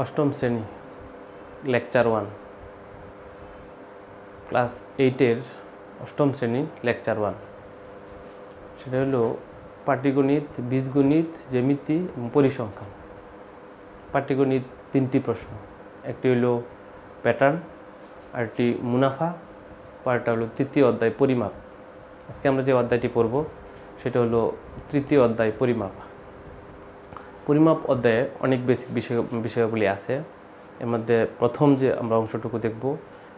অষ্টম শ্রেণী lecture 1 class 8-এর অষ্টম শ্রেণী লেকচার 1, সেটা হলো পাটিগণিত, বীজগণিত, জ্যামিতি এবং পরিসংখ্যান। পাটিগণিত 3টি প্রশ্ন, একটি হলো প্যাটার্ন, আরেকটি মুনাফা, পরেরটা হলো তৃতীয় অধ্যায় পরিমাপ। আজকে আমরা যে অধ্যায়টি পড়ব সেটা হলো তৃতীয় অধ্যায় পরিমাপ। পরিমাপ অধ্যায়ে অনেক বেসিক বিষয়গুলি আছে। এর মধ্যে প্রথম যে আমরা অংশটুকু দেখব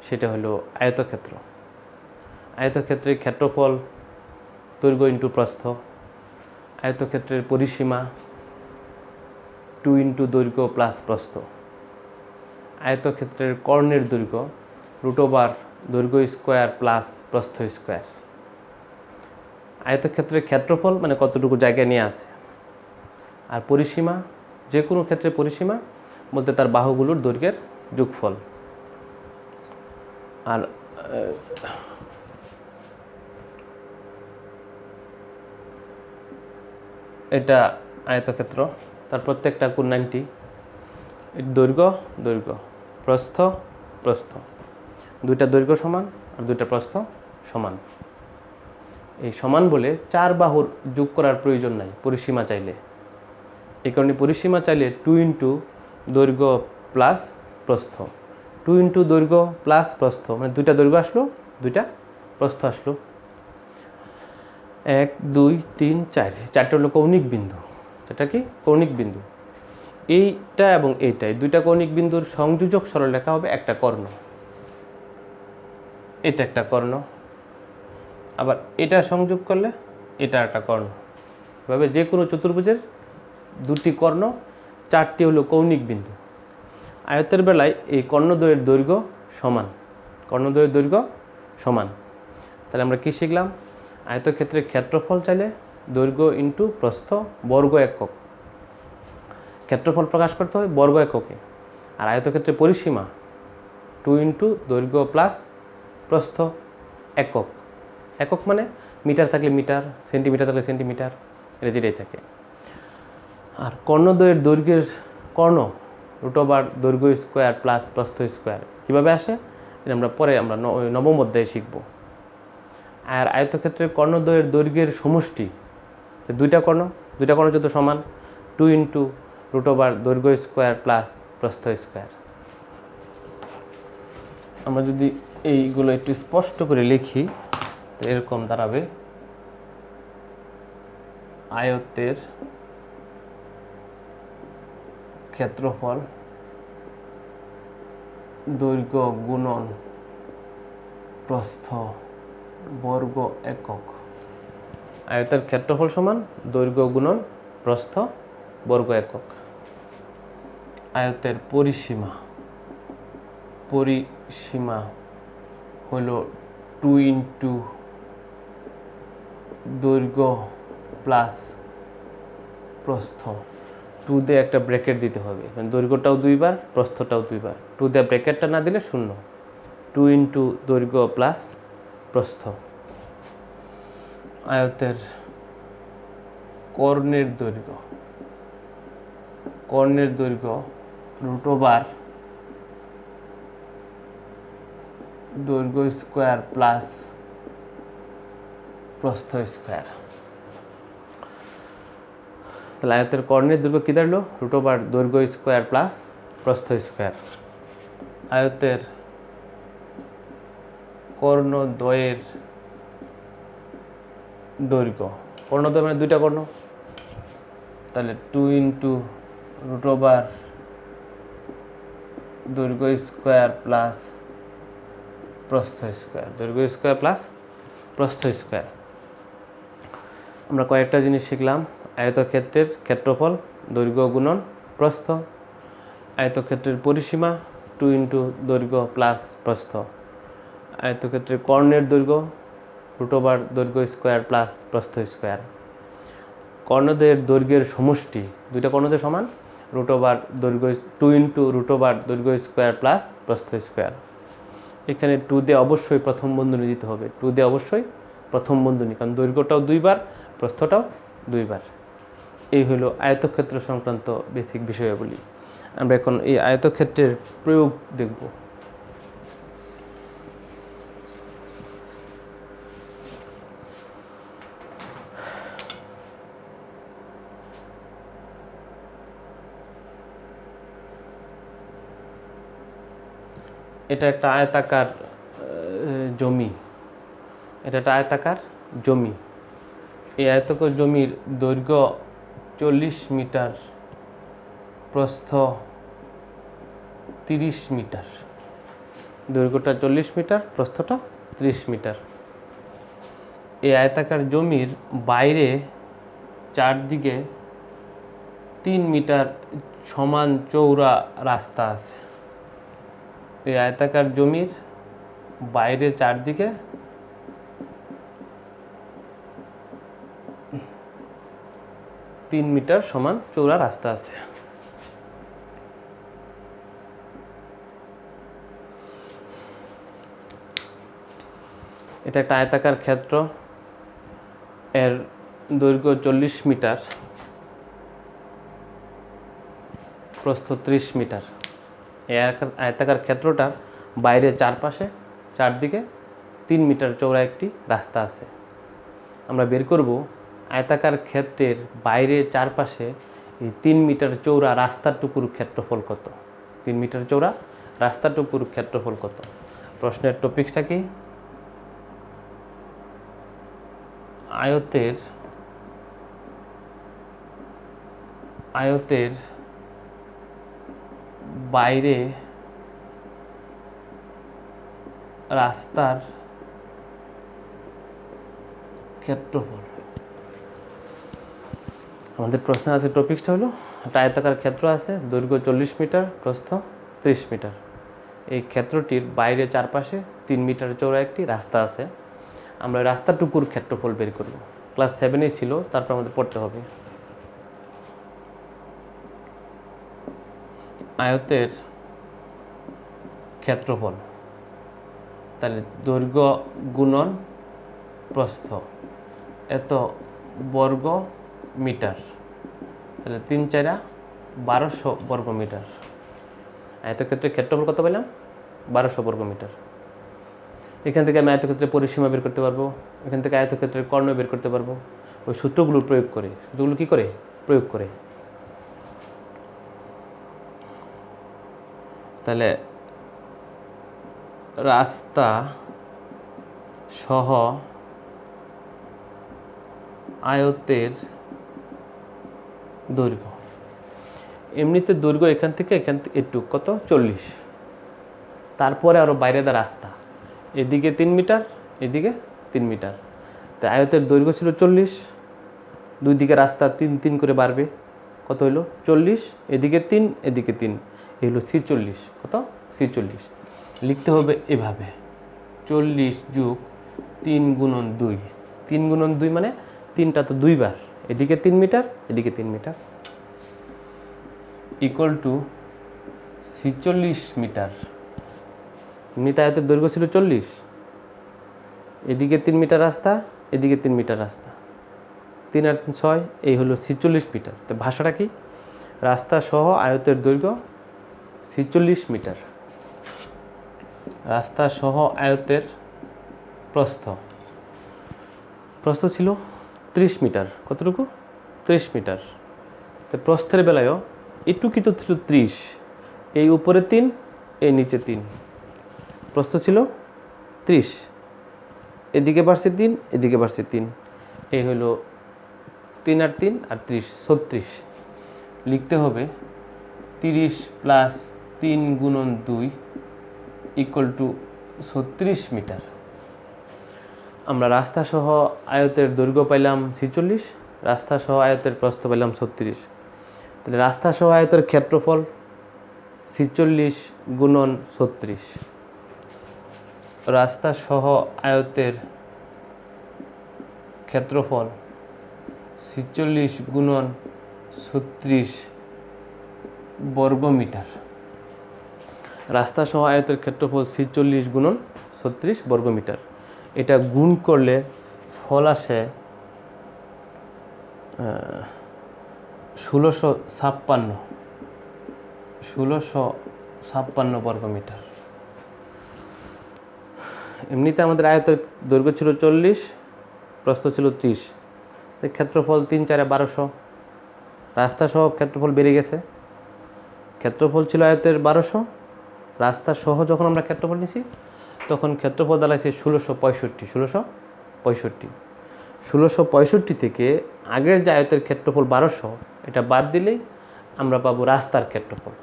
সেটা হলো আয়তক্ষেত্র। আয়তক্ষেত্রের ক্ষেত্রফল দৈর্ঘ্য ইন্টু প্রস্থ, আয়তক্ষেত্রের পরিসীমা 2 ইন্টু দৈর্ঘ্য প্লাস প্রস্থ, আয়তক্ষেত্রের কর্ণের দৈর্ঘ্য √ দৈর্ঘ্য স্কোয়ার প্লাস প্রস্থ স্কোয়ার। আয়তক্ষেত্রের ক্ষেত্রফল মানে কতটুকু জায়গা নিয়ে আছে, আর পরিসীমা, যে কোনো ক্ষেত্রে পরিসীমা বলতে তার বাহুগুলোর দৈর্ঘ্যের যোগফল। আর এটা আয়তক্ষেত্র, তার প্রত্যেকটা কোণ 90, দৈর্ঘ্য দৈর্ঘ্য, প্রস্থ প্রস্থ, দুইটা দৈর্ঘ্য সমান আর দুইটা প্রস্থ সমান। এই সমান বলে 4 বাহুর যোগ করার প্রয়োজন নাই পরিসীমা চাইলে। এই কারণে পরিসীমা চাইলে 2 ইন্টু দৈর্ঘ্য প্লাস প্রস্থ, 2 ইন্টু দৈর্ঘ্য প্লাস প্রস্থ মানে দুইটা দৈর্ঘ্য আসলো, দুইটা প্রস্থ আসলো। 1 2 3 4, চারটে হলো কৌণিক বিন্দু। সেটা কি কৌণিক বিন্দু? এইটা এবং এইটাই দুইটা কৌণিক বিন্দুর সংযোজক সরলরেখা হবে একটা কর্ণ। এটা একটা কর্ণ, আবার এটা সংযোগ করলে এটা একটা কর্ণ। এভাবে যে কোনো চতুর্ভুজের দুটি কর্ণ, 4টি হলো কৌণিক বিন্দু। আয়তের বেলায় এই কর্ণদ্বয়ের দৈর্ঘ্য সমান, কর্ণদ্বয়ের দৈর্ঘ্য সমান। তাহলে আমরা কি শিখলাম? আয়তক্ষেত্রের ক্ষেত্রফল চাইলে দৈর্ঘ্য ইন্টু প্রস্থ বর্গ একক, ক্ষেত্রফল প্রকাশ করতে হয় বর্গ এককে। আর আয়তক্ষেত্রের পরিসীমা 2 ইন্টু দৈর্ঘ্য প্লাস প্রস্থ একক। একক মানে মিটার থাকলে মিটার, সেন্টিমিটার থাকলে সেন্টিমিটার, এটা যেটাই থাকে। আর কর্ণদ্বয়ের দৈর্ঘ্যের কর্ণ √ দৈর্ঘ্য স্কোয়ার প্লাস প্রস্থ স্কোয়ার কীভাবে আসে এটা আমরা পরে নবম অধ্যায়ে শিখব। আর আয়তক্ষেত্রের কর্ণদ্বয়ের দৈর্ঘ্যের সমষ্টি, দুইটা কর্ণ যত সমান 2 ইন্টু √ দৈর্ঘ্য স্কোয়ার প্লাস প্রস্থ স্কোয়ার। আমরা যদি এইগুলো একটু স্পষ্ট করে লিখি তো এরকম দাঁড়াবে: আয়তের ক্ষেত্রফল দৈর্ঘ্য গুণন প্রস্থ বর্গ একক। আয়তের ক্ষেত্রফল সমান দৈর্ঘ্য গুণন প্রস্থ বর্গ একক। আয়তের পরিসীমা হলো 2 ইন্টু দৈর্ঘ্য প্লাস প্রস্থ। 2 দিয়ে একটা ব্র্যাকেট দিতে হবে, দৈর্ঘ্যটাও 2 বার, প্রস্থটাও 2 বার। 2 দিয়ে ব্র্যাকেটটা না দিলে 0। 2 ইন্টু দৈর্ঘ্য প্লাস প্রস্থ। আয়তের কর্ণের দৈর্ঘ্য √ দৈর্ঘ্য স্কোয়ার প্লাস প্রস্থ স্কোয়ার। তাহলে আয়তের কর্ণের দৈর্ঘ্য কী দাঁড়ালো? √ দৈর্ঘ্য স্কোয়ার প্লাস প্রস্থ স্কোয়ার। আয়তের কর্ণদ্বয়ের দৈর্ঘ্য, কর্ণদ্বয় মানে দুইটা কর্ণ, তাহলে 2 ইন্টু √ দৈর্ঘ্য স্কোয়ার প্লাস প্রস্থ স্কোয়ার, দৈর্ঘ্য স্কোয়ার প্লাস প্রস্থ স্কোয়ার। আমরা কয়েকটা জিনিস শিখলাম। আয়তক্ষেত্রের ক্ষেত্রফল দৈর্ঘ্য গুণন প্রস্থ, আয়তক্ষেত্রের পরিসীমা 2 ইন্টু দৈর্ঘ্য প্লাস প্রস্থ, আয়তক্ষেত্রের কর্ণের দৈর্ঘ্য √ দৈর্ঘ্য স্কোয়ার প্লাস প্রস্থ স্কোয়ার, কর্ণদ্বয়ের দৈর্ঘ্যের সমষ্টি, দুইটা কর্ণদ্বয় সমান √ দৈর্ঘ্য 2 ইন্টু √ দৈর্ঘ্য স্কোয়ার প্লাস প্রস্থ স্কোয়ার। এখানে 2 দিয়ে অবশ্যই প্রথম বন্ধনী দিতে হবে, 2 দিয়ে অবশ্যই প্রথম বন্ধনী, কারণ দৈর্ঘ্যটাও 2 বার, প্রস্থটাও 2 বার। এই হলো আয়তক্ষেত্র সংক্রান্ত বেসিক বিষয়াবলী। আমরা এখন এই আয়তক্ষেত্রের প্রয়োগ দেখব। এটা একটা আয়তাকার জমি, এটা একটা আয়তাকার জমি। এই আয়তাকার জমির দৈর্ঘ্য 40 মিটার, প্রস্থ 30 মিটার। দৈর্ঘ্যটা 40 মিটার, প্রস্থটা 30 মিটার। এই আয়তাকার জমির বাইরে চারদিকে 3 মিটার সমান চওড়া রাস্তা আছে। এই আয়তাকার জমির বাইরে চারদিকে 3 মিটার সমান চওড়া রাস্তা আছে। এটা একটা আয়তাকার ক্ষেত্র, এর দৈর্ঘ্য 40 মিটার, প্রস্থ 30 মিটার। এই আয়তাকার ক্ষেত্রটার বাইরে চারদিকে 3 মিটার চওড়া একটি রাস্তা আছে। আমরা বের করব আয়তাকার ক্ষেত্রের বাইরে চারপাশে এই 3 মিটার চওড়া রাস্তাটুকুর ক্ষেত্রফল কত। 3 মিটার চওড়া রাস্তাটুকুর ক্ষেত্রফল কত? প্রশ্নের টপিকসটা কি? আয়তের বাইরে রাস্তার ক্ষেত্রফল। আমাদের প্রশ্ন আছে, টপিকসটা হলো একটা আয়তাকার ক্ষেত্র আছে, দৈর্ঘ্য 40 মিটার, প্রস্থ 30 মিটার। এই ক্ষেত্রটির বাইরে চারপাশে 3 মিটার চওড়া একটি রাস্তা আছে। আমরা রাস্তাটুকুর ক্ষেত্রফল বের করব। ক্লাস 7-এ ছিল, তারপর আমাদের পড়তে হবে। আয়তের ক্ষেত্রফল, তাহলে দৈর্ঘ্য গুণন প্রস্থ, এত বর্গ মিটার, তাহলে 3 × 4 = 1200 বর্গ মিটার। আয়তক্ষেত্রের ক্ষেত্রফল কত পেলাম? 1200 বর্গ মিটার। এখান থেকে আমি আয়তক্ষেত্রের পরিসীমা বের করতে পারবো, এখান থেকে আয়তক্ষেত্রের কর্ণ বের করতে পারবো ওই সূত্রগুলো প্রয়োগ করে। সূত্রগুলো কী করে প্রয়োগ করে? তাহলে রাস্তা সহ আয়তের দৈর্ঘ্য, এমনিতে দৈর্ঘ্য এখান থেকে একটু কত 40, তারপরে আরও বাইরে দা রাস্তা, এদিকে 3 মিটার, এদিকে 3 মিটার। তো আয়তের দৈর্ঘ্য ছিল 40, দুই দিকে রাস্তা 3 করে বাড়বে, কত হইলো 40, এদিকে 3 এদিকে 3, এই হলো 46। কত? 46। লিখতে হবে এভাবে, 40 + 3 × 2, 3 × 2 মানে 3টা তো 2 বার, এদিকে 3 মিটার, এদিকে 3 মিটার, = 46 মিটার। এমনিতে আয়তের দৈর্ঘ্য ছিল 40, এদিকে 3 মিটার রাস্তা, এদিকে 3 মিটার রাস্তা, 3 আর 3 6, এই হলো 46 মিটার। তো ভাষাটা কি? রাস্তা সহ আয়তের দৈর্ঘ্য 46 মিটার। রাস্তা সহ আয়তের প্রস্থ ছিল 30 মিটার। কতটুকু? 30 মিটার। তো প্রস্থের বেলায়ও এটুকি তো ছিল 30, এই উপরে 3, এই নিচে 3, প্রস্থ ছিল 30, এদিকে বাড়ছে 3, এদিকে বাড়ছে 3, এই হলো 3 আর 3 আর 30, 36। লিখতে হবে 30 + 3 × 2 = 36 মিটার। আমরা রাস্তা সহ আয়তের দৈর্ঘ্য পাইলাম 46, রাস্তা সহ আয়তের প্রস্থ পাইলাম 36। তাহলে রাস্তা সহ আয়তের ক্ষেত্রফল 46 × 36। রাস্তা সহ আয়তের ক্ষেত্রফল 46 × 36 বর্গ মিটার। রাস্তা সহ আয়তের ক্ষেত্রফল 46 × 36 বর্গ মিটার। এটা গুণ করলে ফল আসে 1656 1656 বর্গমিটার। এমনিতে আমাদের আয়তের দৈর্ঘ্য ছিল 40, প্রস্থ ছিল 30, ক্ষেত্রফল 3 4 1200। রাস্তা সহ ক্ষেত্রফল বেড়ে গেছে। ক্ষেত্রফল ছিল আয়তের 1200, রাস্তা সহ যখন আমরা ক্ষেত্রফল নিছি তখন ক্ষেত্রফল দাঁড়াইছে 1665। 1665 থেকে আগের যে আয়তের ক্ষেত্রফল 1200, এটা বাদ দিলেই আমরা পাবো রাস্তার ক্ষেত্রফল।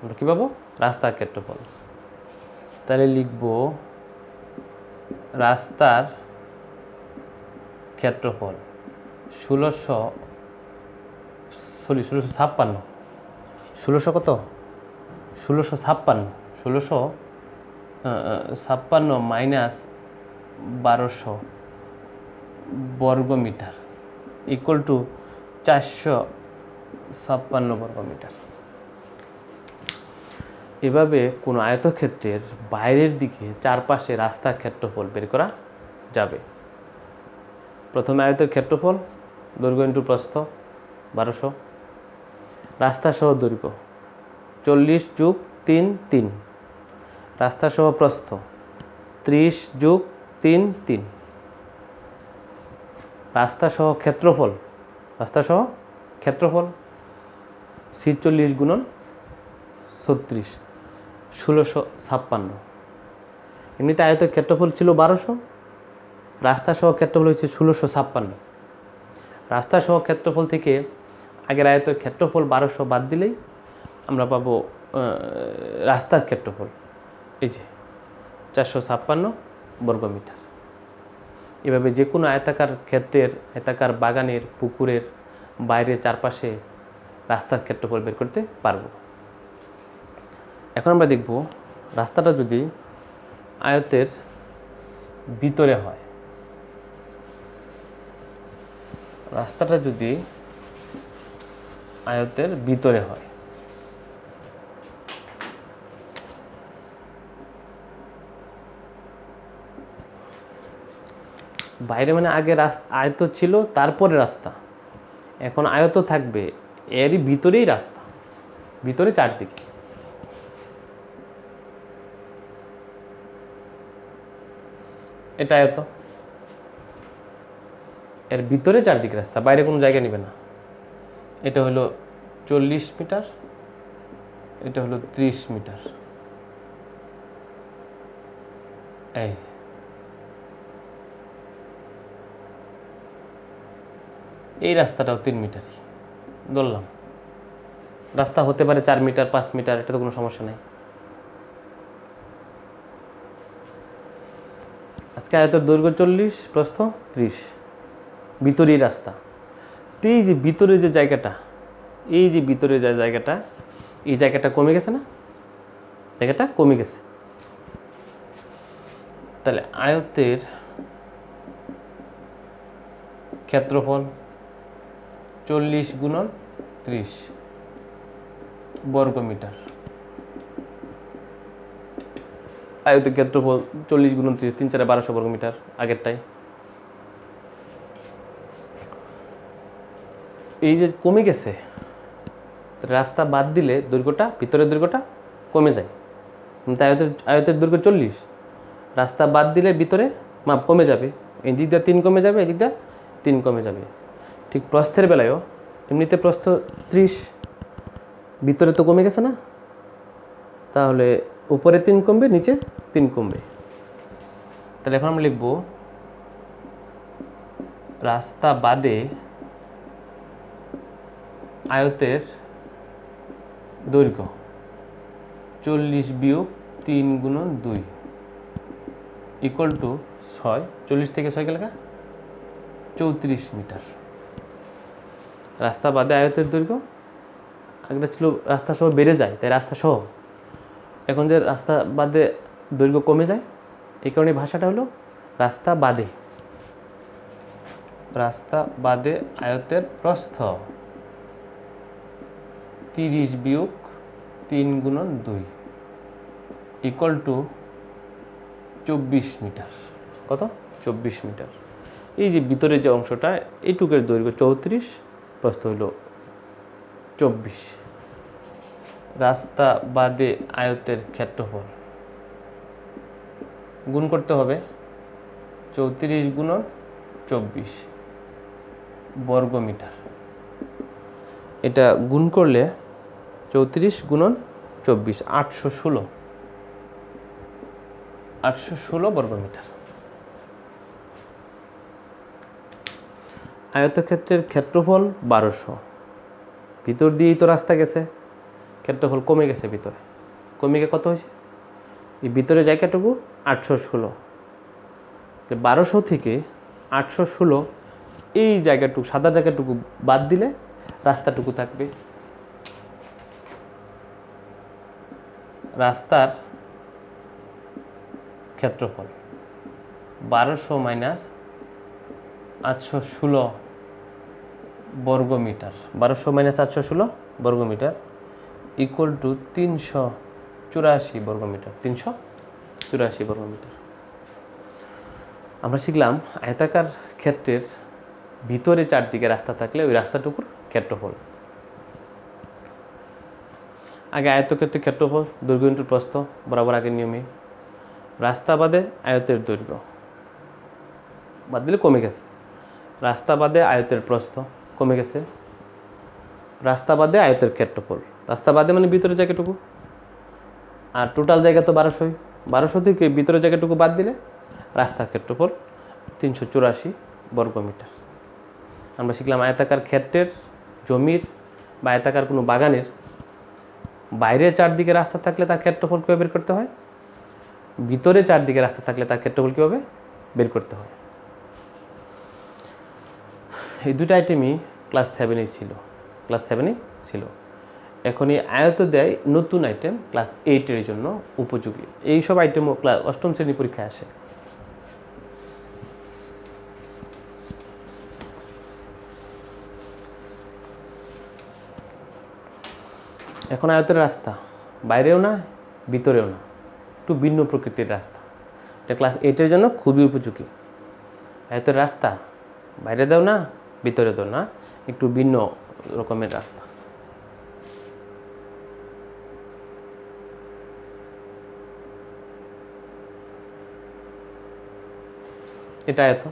আমরা কী পাবো? রাস্তার ক্ষেত্রফল। তাহলে লিখব রাস্তার ক্ষেত্রফল 1656 কত? 1656 মাইনাস 1200 বর্গমিটার ইকুয়াল টু 456 বর্গমিটার। এভাবে কোনো আয়তক্ষেত্রের বাইরের দিকে চারপাশে রাস্তার ক্ষেত্রফল বের করা যাবে। প্রথমে আয়তের ক্ষেত্রফল দৈর্ঘ্য ইন্টু প্রস্থ 1200, রাস্তা সহ দৈর্ঘ্য 40 যোগ 3 3, রাস্তা সহ প্রস্থ 30 যোগ 3 3, রাস্তা সহ ক্ষেত্রফল 46 গুণন 36, 1656। এমনিতে আয়তের ক্ষেত্রফল ছিল 1200, রাস্তা সহ ক্ষেত্রফল হচ্ছে 1656। রাস্তা সহ ক্ষেত্রফল থেকে আগের আয়তের ক্ষেত্রফল 1200 বাদ দিলেই আমরা পাবো রাস্তার ক্ষেত্রফল, এই যে 456 বর্গমিটার। এভাবে যে কোনো আয়তাকার ক্ষেত্রের, আয়তাকার বাগানের, পুকুরের বাইরে চারপাশে রাস্তার ক্ষেত্রফল বের করতে পারবো। এখন আমরা দেখব রাস্তাটা যদি আয়তের ভিতরে হয়, রাস্তাটা যদি আয়তের ভিতরে হয়, বাইরে মানে আগে আয়ত ছিল তারপরে রাস্তা, এখন আয়ত থাকবে এরই ভিতরেই রাস্তা, ভিতরে চারদিকে। এটা আয়ত, এর ভিতরে চারদিকে রাস্তা, বাইরে কোনো জায়গা নেবে না। এটা হলো 40 মিটার, এটা হলো 30 মিটার। এই রাস্তাটাও 3 মিটারই ধরলাম। রাস্তা হতে পারে 4 মিটার 5 মিটার, এটা তো কোনো সমস্যা নেই। আজকে আয়তের দৈর্ঘ্য 40, প্রস্থ 30, ভিতরেই রাস্তা। এই যে ভিতরে যে জায়গাটা, এই যে ভিতরে যে জায়গাটা, এই জায়গাটা কমে গেছে না? জায়গাটা কমে গেছে। তাহলে আয়তের ক্ষেত্রফল 40 গুণন 30 বর্গমিটার। আয়তের ক্ষেত্রফল 40 গুণন 30, 3 4 1200 বর্গমিটার আগেরটাই। এই যে কমে গেছে, রাস্তা বাদ দিলে দৈর্ঘ্যটা, ভিতরের দৈর্ঘ্যটা কমে যায়। আয়তের দৈর্ঘ্য 40, রাস্তা বাদ দিলে ভিতরে মাপ কমে যাবে। এই দিক দিয়ে 3 কমে যাবে, এই দিক দিয়ে 3 কমে যাবে। ঠিক প্রস্থের বেলায়ও এমনিতে প্রস্থ 30, ভিতরে তো কমে গেছে না, তাহলে উপরে 3 কমবে, নিচে 3 কমবে। তাহলে এখন আমরা লিখব রাস্তা বাদে আয়তের দৈর্ঘ্য 40 বিয়োগ 3 গুণন 2 ইকুয়াল টু 6। 40 থেকে 6 গেলে 34 মিটার। রাস্তা বাদে আয়তের দৈর্ঘ্য, আগেটা ছিল রাস্তা সহ বেড়ে যায়, তাই রাস্তা সহ, এখন যে রাস্তা বাদে দৈর্ঘ্য কমে যায়, এই কারণে ভাষাটা হলো রাস্তা বাদে। রাস্তা বাদে আয়তের প্রস্থ 30 বিয়োগ 3 গুণন 2 ইকুয়াল টু 24 মিটার। কত? 24 মিটার। এই যে ভিতরে যে অংশটা, এইটুকের দৈর্ঘ্য 34, প্রস্থ হলো 24। রাস্তা বাদে আয়তের ক্ষেত্রফল গুণ করতে হবে 34 গুণন 24 বর্গমিটার। এটা গুণ করলে 34 গুণন 24 816 বর্গমিটার। আয়তক্ষেত্রের ক্ষেত্রফল 1200। ভিতর দিয়েই তো রাস্তা গেছে, ক্ষেত্রফল কমে গেছে, ভিতরে কমে গিয়ে কত হয়েছে? এই ভিতরে জায়গাটুকু 816, 1200 থেকে 816 এই জায়গাটুকু সাদা জায়গাটুকু বাদ দিলে রাস্তাটুকু থাকবে। রাস্তার ক্ষেত্রফল 1200 মাইনাস 816 বর্গমিটার, 1200 মাইনাস 816 বর্গমিটার ইকুয়াল টু 384 বর্গমিটার। 384 বর্গমিটার। আমরা শিখলাম আয়তাকার ক্ষেত্রের ভিতরে চারদিকে রাস্তা থাকলে ওই রাস্তাটুকুর ক্ষেত্রফল। আগে আয়তক্ষেত্রের ক্ষেত্রফল দৈর্ঘ্য ইন্টু প্রস্থ বরাবর আগের নিয়মে। রাস্তা বাদে আয়তের দৈর্ঘ্য বাদ দিলে কমে গেছে। রাস্তা বাদে আয়তের প্রস্থ কমে গেছে। রাস্তা বাদে আয়তের ক্ষেত্রফল, রাস্তা বাদে মানে ভিতরে জায়গাটুকু, আর টোটাল জায়গা তো 1200। 1200 থেকে ভিতরে জায়গাটুকু বাদ দিলে রাস্তার ক্ষেত্রফল 384 বর্গমিটার। আমরা শিখলাম আয়তাকার ক্ষেত্রের জমির বা আয়তাকার কোনো বাগানের বাইরে চারদিকে রাস্তা থাকলে তার ক্ষেত্রফল কীভাবে বের করতে হয়, ভিতরে চারদিকে রাস্তা থাকলে তার ক্ষেত্রফল কীভাবে বের করতে হয়। এই দুটো আইটেমই ক্লাস 7-এই ছিল। এখন এই আয়ত দেয় নতুন আইটেম ক্লাস 8-এর জন্য উপযোগী। এই সব আইটেমও ক্লাস 8ম শ্রেণী পরীক্ষায় আসে। এখন আয়তের রাস্তা বাইরেও না ভিতরেও না, একটু ভিন্ন প্রকৃতির রাস্তা। এটা ক্লাস 8-এর জন্য খুবই উপযোগী। আয়তের রাস্তা বাইরে দাও না ভিতরে দাও না, একটু ভিন্ন রকমের রাস্তা। এটা আয়ত,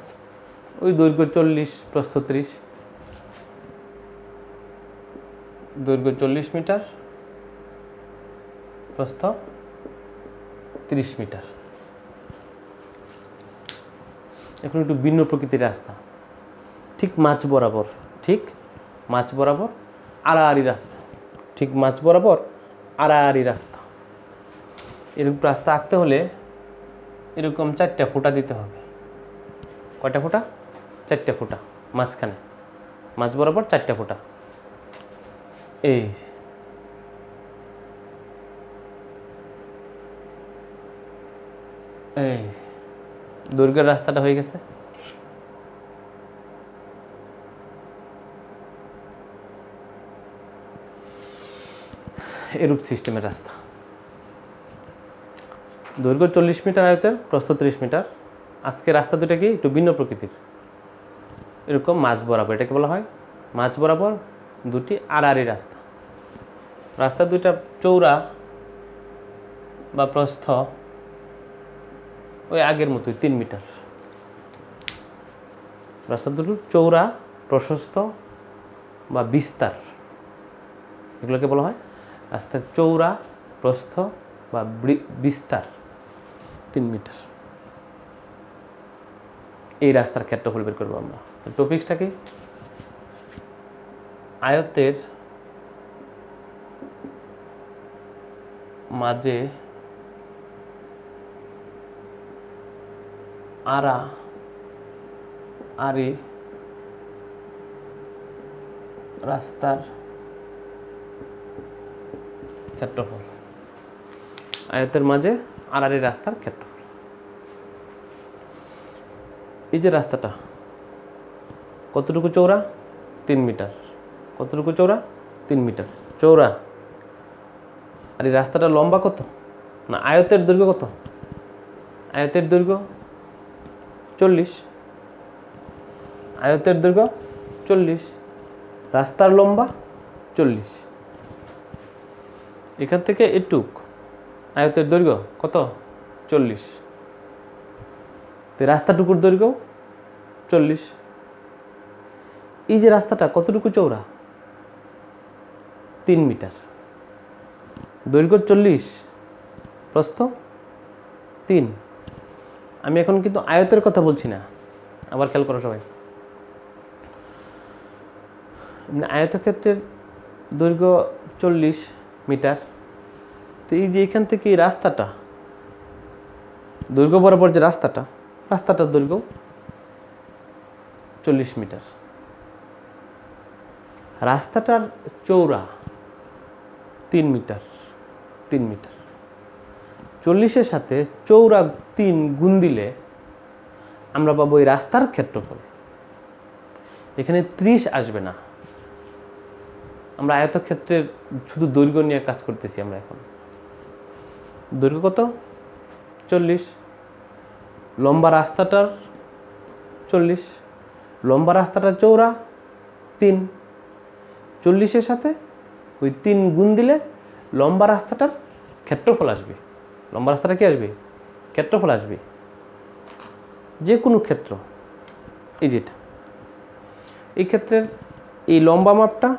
ওই দৈর্ঘ্য 40, প্রস্থ 30, দৈর্ঘ্য 40 মিটার, প্রস্থ 30 মিটার। এখন একটু ভিন্ন প্রকৃতির রাস্তা, ঠিক মাঝ বরাবর আড়াআড়ি রাস্তা, রাস্তা। এরকম রাস্তা আঁকতে হলে এরকম 4টা ফুটা দিতে হবে। কয়টা ফুটা? 4টা ফুটা মাঝখানে, মাঝ বরাবর 4টা ফুটা। এই দৈর্ঘ্যের রাস্তাটা হয়ে গেছে। এরূপ সিস্টেমের রাস্তা, দৈর্ঘ্য 40 মিটার আয়তের, প্রস্থ 30 মিটার। আজকে রাস্তা দুটা কি একটু ভিন্ন প্রকৃতির, এরকম মাঝ বরাবর, এটাকে বলা হয় মাঝ বরাবর দুটি আড়াআড়ি রাস্তা। রাস্তা দুইটা চৌড়া বা প্রস্থ ওই আগের মতোই 3 মিটার। রাস্তা দুটো চৌড়া, প্রশস্ত বা বিস্তার, এগুলোকে বলা হয় রাস্তার চৌড়া, প্রস্থ বা বিস্তার 3 মিটার। এই রাস্তার ক্ষেত্রফল বের করবো আমরা। টপিকসটা কি? আয়তের মাঝে আড়াআড়ি রাস্তার ক্ষেত্রফল। আয়তের মাঝে আড়াআড়ি রাস্তার ক্ষেত্রফল। এই যে রাস্তাটা কতটুকু চৌড়া? 3 মিটার। কতটুকু চৌড়া? 3 মিটার চৌড়া। আর এই রাস্তাটা লম্বা কত? না, আয়তের দৈর্ঘ্য কত? আয়তের দৈর্ঘ্য 40। আয়তের দৈর্ঘ্য 40, রাস্তার লম্বা 40। এখান থেকে এটুক আয়তের দৈর্ঘ্য কত 40, তো রাস্তাটুকুর দৈর্ঘ্য 40। এই যে রাস্তাটা কতটুকু চওড়া 3 মিটার, দৈর্ঘ্য 40, প্রস্থ 3। আমি এখন কিন্তু আয়তের কথা বলছি না, আবার খেয়াল করো সবাই। আয়তক্ষেত্রের দৈর্ঘ্য 40 মিটার, তো এই যে এখান থেকে এই রাস্তাটা দৈর্ঘ্য বরাবর যে রাস্তাটার দৈর্ঘ্য 40 মিটার, রাস্তাটার চওড়া 3 মিটার, 40-এর সাথে চওড়া 3 গুণ দিলে আমরা পাবো এই রাস্তার ক্ষেত্রফল। এখানে 30 আসবে না, আমরা আয়তক্ষেত্রের শুধু দৈর্ঘ্য নিয়ে কাজ করতেছি। আমরা এখন দৈর্ঘ্য কত 40, লম্বা রাস্তাটার 40, লম্বা রাস্তাটার চওড়া 3, 40-এর সাথে ওই 3 গুণ দিলে লম্বা রাস্তাটার ক্ষেত্রফল আসবে। লম্বা রাস্তাটা কি আসবে? ক্ষেত্রফল আসবে। যে কোনো ক্ষেত্র, এই যেটা, এই ক্ষেত্রের এই লম্বা মাপটা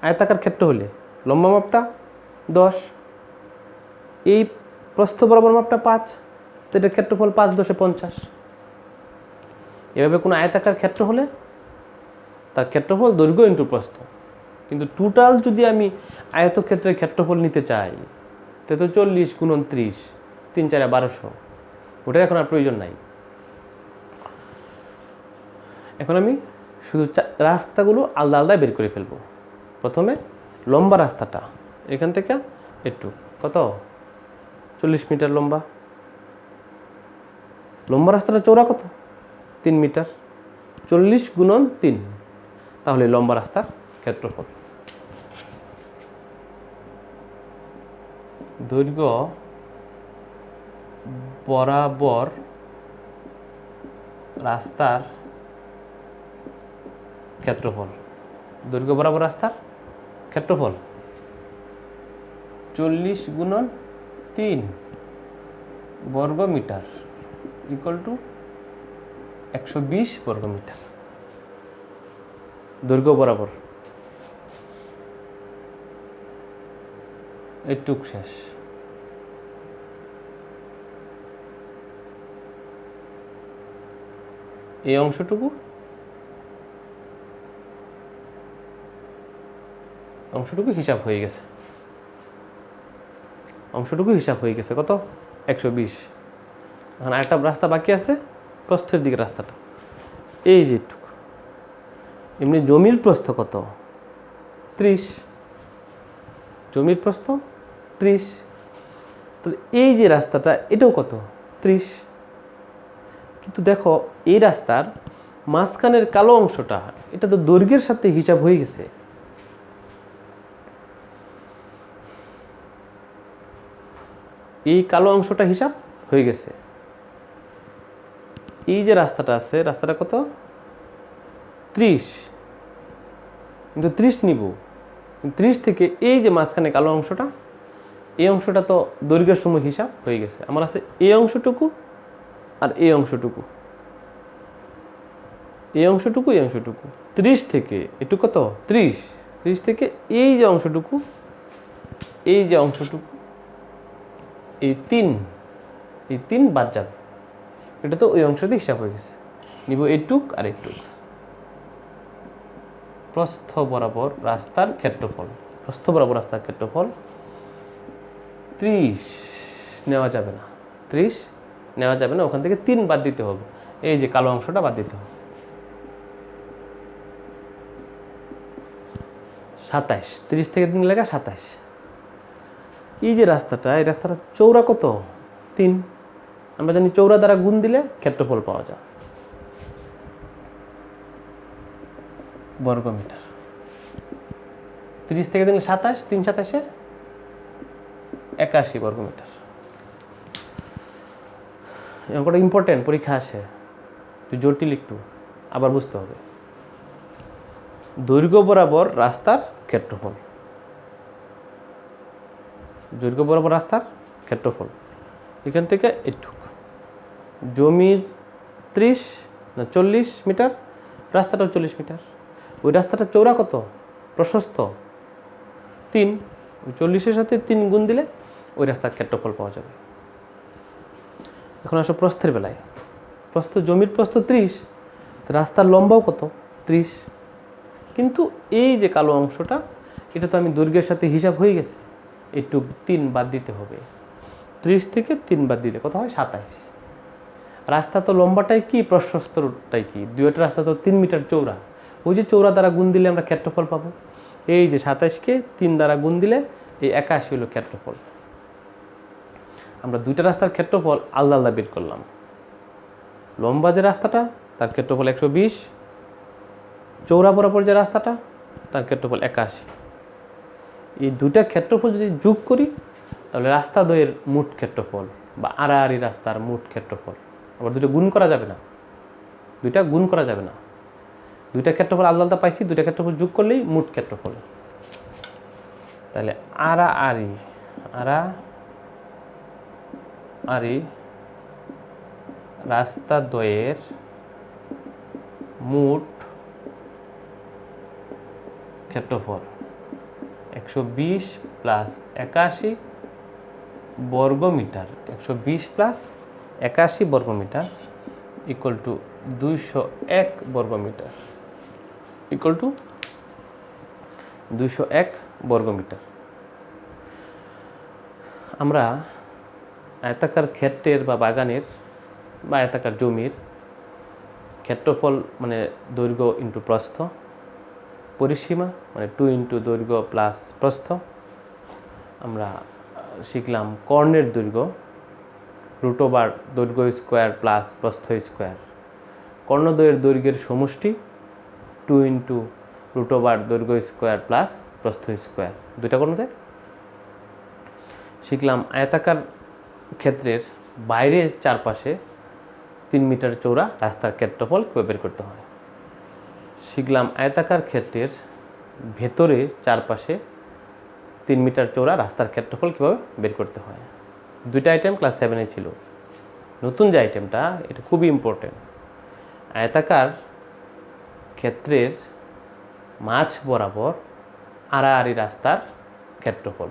আয়তাকার ক্ষেত্র হলে লম্বা মাপটা 10, এই প্রস্থ বরাবর মাপটা 5, তো এটার ক্ষেত্রফল 5 × 10 = 50। এভাবে কোনো আয়তাকার ক্ষেত্র হলে তার ক্ষেত্রফল দৈর্ঘ্য ইন্টু প্রস্থ। কিন্তু টোটাল যদি আমি আয়তক্ষেত্রের ক্ষেত্রফল নিতে চাই, তো 40 × 30, 3 × 4 = 1200। ওটার এখন আর প্রয়োজন নাই। এখন আমি শুধু রাস্তাগুলো আলাদা আলাদা বের করে ফেলবো। প্রথমে লম্বা রাস্তাটা এখান থেকে একটু কত 40 মিটার লম্বা, লম্বা রাস্তাটা চওড়া কত 3 মিটার, 40 × 3, তাহলে লম্বা রাস্তার ক্ষেত্রফল। দৈর্ঘ্য বরাবর রাস্তার ক্ষেত্রফল, দৈর্ঘ্য বরাবর রাস্তার ক্ষেত্রফল 40 × 3 বর্গ মিটার = 120 বর্গ মিটার। দৈর্ঘ্য বরাবর এটুক শেষ। এই অংশটুকু হিসাব হয়ে গেছে, কত 120। এখন আরেকটা রাস্তা বাকি আছে, প্রস্থের দিকে রাস্তাটা, এই যেটুকু। এমনি জমির প্রস্থ কত 30, জমির প্রস্থ 30, তো এই যে রাস্তাটা এটাও কত 30। কিন্তু দেখো এই রাস্তার মাঝখানের কালো অংশটা, এটা তো দৈর্ঘ্যের সাথে হিসাব হয়ে গেছে। এই কালো অংশটা হিসাব হয়ে গেছে। এই যে রাস্তাটা আছে, রাস্তাটা কত 30, কিন্তু 30 নিব, 30 থেকে এই যে মাঝখানে কালো অংশটা, এই অংশটা তো দৈর্ঘ্যের সময় হিসাব হয়ে গেছে। আমার আছে এই অংশটুকু আর এই অংশটুকু, এই অংশটুকু, 30 থেকে একটু কত 30 থেকে এই যে অংশটুকু, এই 3 বাদ যাবে। এটা তো ওই অংশ দিয়ে হিসাব হয়ে গেছে। নিব এইটুক আর এইটুক। প্রস্থ বরাবর রাস্তার ক্ষেত্রফল, 30 নেওয়া যাবে না, 30 নেওয়া যাবে না, ওখান থেকে 3 বাদ দিতে হবে। এই যে কালো অংশটা বাদ দিতে হবে। 27, 30 থেকে 3 লেখা 27। এই যে রাস্তাটা, এই রাস্তাটা চওড়া কত 3। আমরা জানি চওড়া দ্বারা গুণ দিলে ক্ষেত্রফল পাওয়া যায় বর্গ মিটার। 30 থেকে 3 27, 3 27 81 বর্গ মিটার। অঙ্কটা ইম্পর্টেন্ট, পরীক্ষা আসে, তুই জটিল একটু, আবার বুঝতে হবে। দৈর্ঘ্য বরাবর রাস্তার ক্ষেত্রফল, দৈর্ঘ্য বরাবর রাস্তার ক্ষেত্রফল এখান থেকে এটুক জমির 30 না 40 মিটার, রাস্তাটাও 40 মিটার। ওই রাস্তাটা চৌড়া কত, প্রশস্ত 3, ওই 40-এর সাথে 3 গুণ দিলে ওই রাস্তার ক্ষেত্রফল পাওয়া যাবে। এখন আসো প্রস্থের বেলায়, প্রস্থ জমির প্রস্থ 30, রাস্তার লম্বাও কত 30, কিন্তু এই যে কালো অংশটা এটা তো আমি দৈর্ঘ্যের সাথে হিসাব হয়ে গেছে, একটু 3 বাদ দিতে হবে। 30 থেকে 3 বাদ দিলে কত হয় 27। রাস্তা তো লম্বাটাই কি প্রশস্তটাই কি, দুইটা রাস্তা তো 3 মিটার চৌড়া, ওই যে চৌড়া দ্বারা গুণ দিলে আমরা ক্ষেত্রফল পাবো। এই যে 27কে 3 দ্বারা গুণ দিলে এই 81 হলো ক্ষেত্রফল। আমরা দুইটা রাস্তার ক্ষেত্রফল আলাদা আলাদা বের করলাম। লম্বা যে রাস্তাটা তার ক্ষেত্রফল 120, চৌড়া বরাবর যে রাস্তাটা তার ক্ষেত্রফল 81। এই দুইটা ক্ষেত্রফল যদি যোগ করি তাহলে রাস্তা দ্বয়ের মোট ক্ষেত্রফল বা আড়াআড়ি রাস্তার মোট ক্ষেত্রফল। আবার দুটো গুণ করা যাবে না, দুইটা গুণ করা যাবে না, দুইটা ক্ষেত্রফল আলাদা আলাদা পাইছি, দুইটা ক্ষেত্রফল যোগ করলেই মোট ক্ষেত্রফল। তাহলে আড়াআড়ি রাস্তা দ্বয়ের মোট ক্ষেত্রফল 120 প্লাস 81 বর্গমিটার, 120 প্লাস 81 বর্গমিটার ইকুয়াল টু 201 বর্গমিটার, ইকুয়াল টু 201 বর্গমিটার। আমরা আয়তাকার ক্ষেত্রের বা বাগানের বা আয়তাকার জমির ক্ষেত্রফল মানে দৈর্ঘ্য ইন্টু প্রস্থ, পরিসীমা মানে 2 ইন্টু দৈর্ঘ্য প্লাস প্রস্থ। আমরা শিখলাম কর্ণের দৈর্ঘ্য √/, দৈর্ঘ্য স্কোয়ার প্লাস প্রস্থ স্কোয়ার। কর্ণদ্বয়ের দৈর্ঘ্যের সমষ্টি 2 ইন্টু √/, দৈর্ঘ্য স্কোয়ার প্লাস প্রস্থ স্কোয়ার, দুইটা কর্ণ যায়। শিখলাম আয়তাকার ক্ষেত্রের বাইরে চারপাশে 3 মিটার চৌড়া রাস্তার ক্ষেত্রফল কীভাবে বের করতে হয়। শিখলাম আয়তাকার ক্ষেত্রের ভেতরে চারপাশে 3 মিটার চৌড়া রাস্তার ক্ষেত্রফল কীভাবে বের করতে হয়। দুইটা আইটেম ক্লাস 7-এ ছিল। নতুন যে আইটেমটা এটা খুবই ইম্পর্টেন্ট, আয়তাকার ক্ষেত্রের মাঝ বরাবর আড়াআড়ি রাস্তার ক্ষেত্রফল।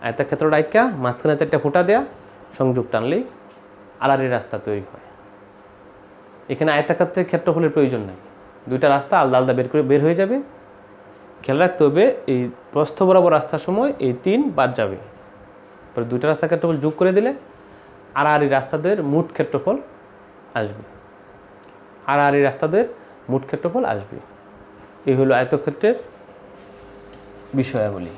আয়তাক্ষেত্রটা আইকা মাঝখানে 4টা ফুটা দেয়া সংযোগ টানলেই আড়াআড়ি রাস্তা তৈরি হয়। এখানে আয়তাক্ষেত্রের ক্ষেত্রফলের প্রয়োজন নাই, দুইটা রাস্তা আলাদা আলাদা বের হয়ে যাবে। খেয়াল রাখতে হবে এই প্রস্থ বরাবর রাস্তার সময় এই 3 বাদ যাবে, পরে দুইটা রাস্তার ক্ষেত্রফল যোগ করে দিলে আড়াআড়ি রাস্তাদের মোট ক্ষেত্রফল আসবে, আড়াআড়ি রাস্তাদের মোট ক্ষেত্রফল আসবে। এই হলো আয়তক্ষেত্রের বিষয়াবলী।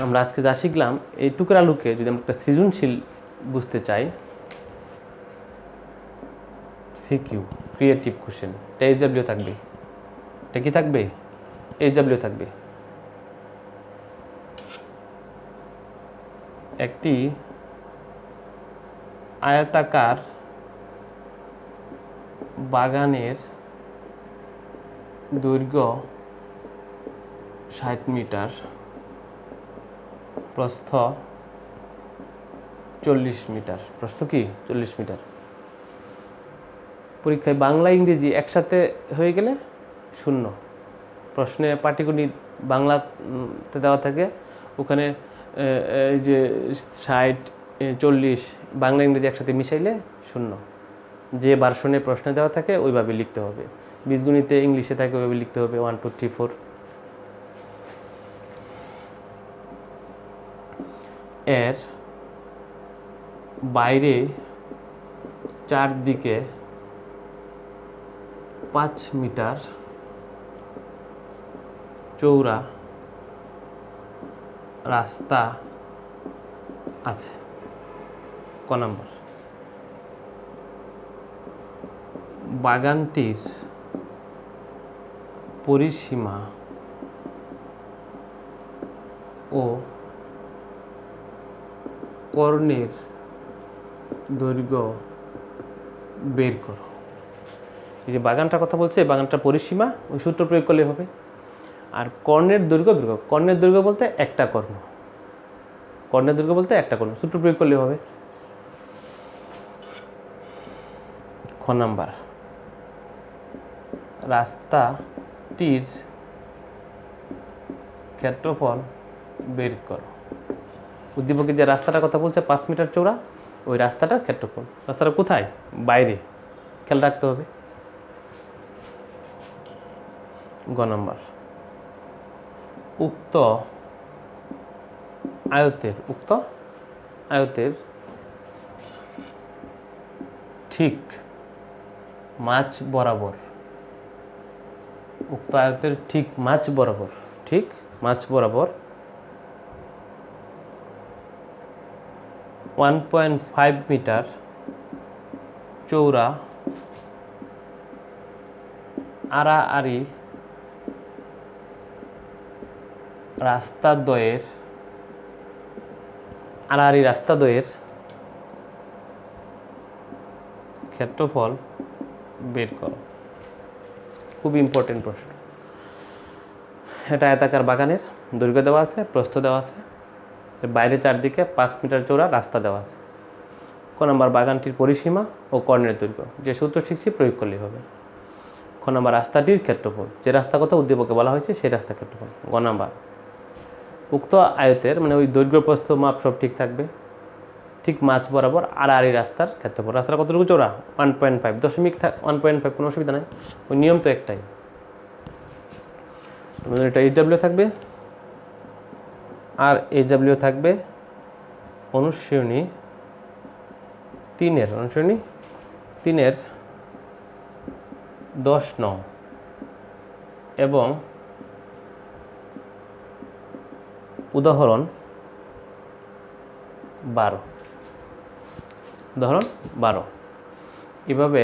আমরা আজকে যা শিখলাম এই টুকরা আলুকে যদি আমরা একটা সৃজনশীল বুঝতে চাই, সিকিউ ক্রিয়েটিভ কোশ্চেন, এটা এইচডব্লিউ থাকবে, এটা কি থাকবে এইচডব্লিউ থাকবে। একটি আয়তাকার বাগানের দৈর্ঘ্য 60 মিটার, প্রস্থ 40 মিটার। প্রস্থ কি 40 মিটার। পরীক্ষায় বাংলা ইংরেজি একসাথে হয়ে গেলে 0। প্রশ্নে পাটিগণিত বাংলাতে দেওয়া থাকে, ওখানে এই যে 60 40 বাংলা ইংরেজি একসাথে মিশাইলে 0। যে ভার্সনে প্রশ্নে দেওয়া থাকে ওইভাবে লিখতে হবে। বীজগণিতে ইংলিশে থাকে ওইভাবে লিখতে হবে 1 2 3 4। এর বাইরে চারদিকে 5 মিটার চৌড়া রাস্তা আছে। ক নম্বর, বাগানটির পরিসীমা ও কর্ণের দৈর্ঘ্য বের করো। এই যে বাগানটার কথা বলছে, এই বাগানটার পরিসীমা ওই সূত্র প্রয়োগ করলে হবে। আর কর্ণের দৈর্ঘ্য বের করো। কর্ণের দৈর্ঘ্য বলতে একটা কর্ণ, কর্ণের দৈর্ঘ্য বলতে একটা কর্ণ, সূত্র প্রয়োগ করলে হবে। খ নাম্বার, রাস্তাটির ক্ষেত্রফল বের করো। উদ্দীপকে যে রাস্তাটার কথা বলছে 5 মিটার চওড়া, ওই রাস্তাটার ক্ষেত্রফল। রাস্তাটা কোথায়? বাইরে, খেয়াল রাখতে হবে। গ নাম্বার, উক্ত আয়তের ঠিক মাঝ বরাবর, উক্ত আয়তের ঠিক মাঝ বরাবর 1.5 মিটার চৌড়া আড়াআড়ি রাস্তাদ্বয়ের ক্ষেত্রফল বের করো। খুব ইম্পর্টেন্ট প্রশ্ন। এটা আয়তাকার বাগানের দৈর্ঘ্য দেওয়া আছে, প্রস্থ দেওয়া আছে, বাইরে চারদিকে 5 মিটার চওড়া রাস্তা দেওয়া আছে। ক নাম্বার, বাগানটির পরিসীমা ও কর্ণের দৈর্ঘ্য যে সূত্র শিখছি প্রয়োগ করলেই হবে। খ নাম্বার, রাস্তাটির ক্ষেত্রফল, যে রাস্তা কথা উদ্দীপকে বলা হয়েছে সেই রাস্তার ক্ষেত্রফল। গ নাম্বার, উক্ত আয়তের মানে ওই দৈর্ঘ্য প্রস্থ মাপ সব ঠিক থাকবে, ঠিক মাঝ বরাবর আড়াআড়ি রাস্তার ক্ষেত্রফল। রাস্তাটা কতটুকু চওড়া? 1.5, 1.5, কোনো অসুবিধা নাই, ওই নিয়ম তো একটাই। তোমাদের এটা এইচডাব্লিউ থাকবে আর এইচডাব্লিউ থাকবে অনুশীলনী 3-এর 10 নং এবং উদাহরণ 12। এভাবে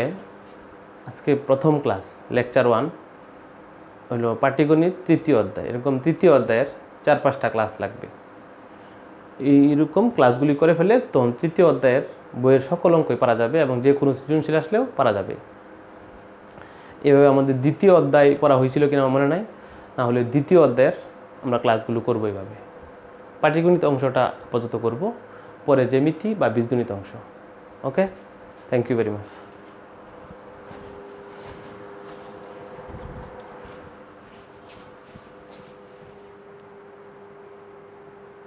আজকে প্রথম ক্লাস লেকচার 1 হলো পাটিগণিত 3য় অধ্যায়। এরকম 3য় অধ্যায়ের 4-5টা ক্লাস লাগবে। এইরকম ক্লাসগুলি করে ফেলে তখন 3য় অধ্যায়ের বইয়ের সকল অঙ্কই পারা যাবে এবং যে কোনো সৃজনশীল আসলেও পারা যাবে। এভাবে আমাদের 2য় অধ্যায় পড়া হয়েছিল কিনা আমার মনে নাই, না হলে 2য় অধ্যায়ের আমরা ক্লাসগুলো করবো। এইভাবে পাটিগণিত অংশটা আপাতত করব, পরে জ্যামিতি বা বীজগণিত অংশ। ওকে, থ্যাংক ইউ ভেরি মাচ।